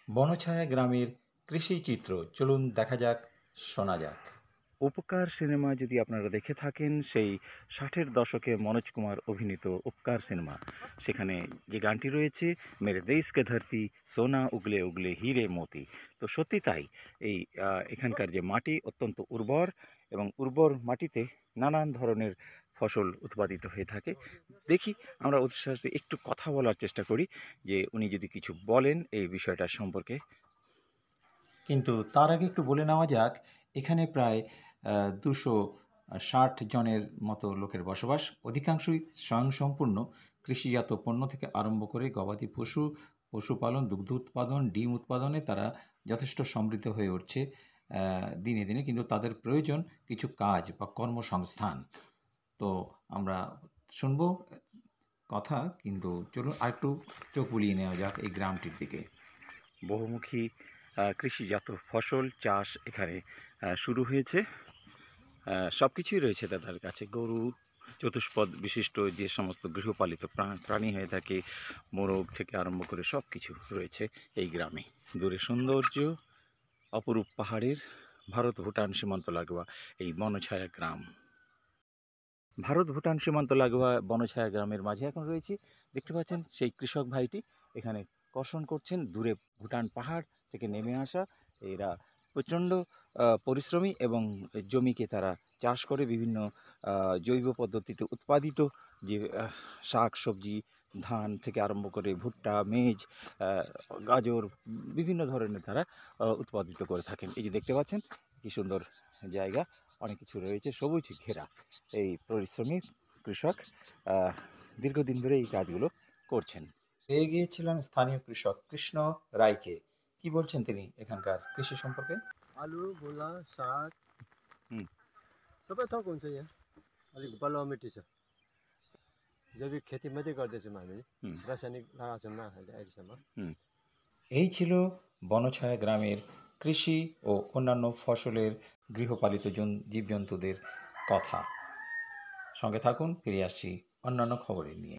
বনছায়া গ্রামের কৃষি চিত্র চলুন দেখা যাক, শোনা যাক। উপকার সিনেমা যদি আপনারা দেখে থাকেন, সেই 60-এর দশকে মনোজ কুমার অভিনীত উপকার সিনেমা, সেখানে যে গানটি রয়েছে, মেরে দেশ কে ধরতি সোনা উগলে উগলে হিরে মতি। তো সত্যি তাই, এই এখানকার যে মাটি অত্যন্ত উর্বর, এবং উর্বর মাটিতে নানান ধরনের ফসল উৎপাদিত হয়ে থাকে। দেখি, আমরা ওদের সাথে একটু কথা বলার চেষ্টা করি যে উনি যদি কিছু বলেন এই বিষয়টা সম্পর্কে। কিন্তু তার আগে একটু বলে নেওয়া যাক, এখানে প্রায় 260 জনের মতো লোকের বসবাস। অধিকাংশই স্বয়ংসম্পূর্ণ। কৃষিজাত পণ্য থেকে আরম্ভ করে গবাদি পশু, পশুপালন, দুগ্ধ উৎপাদন, ডিম উৎপাদনে তারা যথেষ্ট সমৃদ্ধ হয়ে উঠছে দিনে দিনে। কিন্তু তাদের প্রয়োজন কিছু কাজ বা কর্মসংস্থান। তো আমরা শুনবো কথা, কিন্তু চলুন আরেকটু চোখ বুলিয়ে নেওয়া যাক এই গ্রামটির দিকে। বহুমুখী কৃষিজাত ফসল চাষ এখানে শুরু হয়েছে। সব কিছুই রয়েছে তাদের কাছে। গরু, চতুষ্পদ বিশিষ্ট যে সমস্ত গৃহপালিত প্রাণী হয়ে থাকে, মোরগ থেকে আরম্ভ করে সব কিছু রয়েছে এই গ্রামে। দূরে সৌন্দর্য, অপরূপ পাহাড়ের, ভারত ভুটান সীমান্ত লাগোয়া এই বনছায়া গ্রাম। ভারত ভুটান সীমান্ত লাগোয়া বনছায়া গ্রামের মাঝে এখন রয়েছি। দেখতে পাচ্ছেন সেই কৃষক ভাইটি এখানে কর্ষণ করছেন। দূরে ভুটান পাহাড় থেকে নেমে আসা এরা প্রচণ্ড পরিশ্রমী, এবং জমিকে তারা চাষ করে বিভিন্ন জৈব পদ্ধতিতে উৎপাদিত যে শাক সবজি, ধান থেকে আরম্ভ করে ভুট্টা, মেজ, গাজর, বিভিন্ন ধরনের তারা উৎপাদিত করে থাকেন। এই যে দেখতে পাচ্ছেন কি সুন্দর জায়গা, অনেক কিছু রয়েছে, সবুজ ঘেরা। এই পরিশ্রমী কৃষক দীর্ঘদিন ধরে এই কাজগুলো করছেন। পেয়ে গিয়েছিলাম স্থানীয় কৃষক কৃষ্ণ রায়কে। কি বলছেন তিনি এখানকার কৃষি সম্পর্কে? आलु, मुला, साग হুম सबै थोक हुन्छ यहाँ। अलिक बलुवा मिट्टी छ। जैविक खेती मात्रै गर्दैछौँ हामीले, হুম रासायनिक लगाएको छैनौँ अहिले अहिलेसम्म। হুম এই ছিল বনছায়া গ্রামের কৃষি ও অন্যান্য ফসলের গৃহপালিত জীবজন্তুদের কথা। সঙ্গে থাকুন, ফিরে আসছি অন্যান্য খবরে নিয়ে।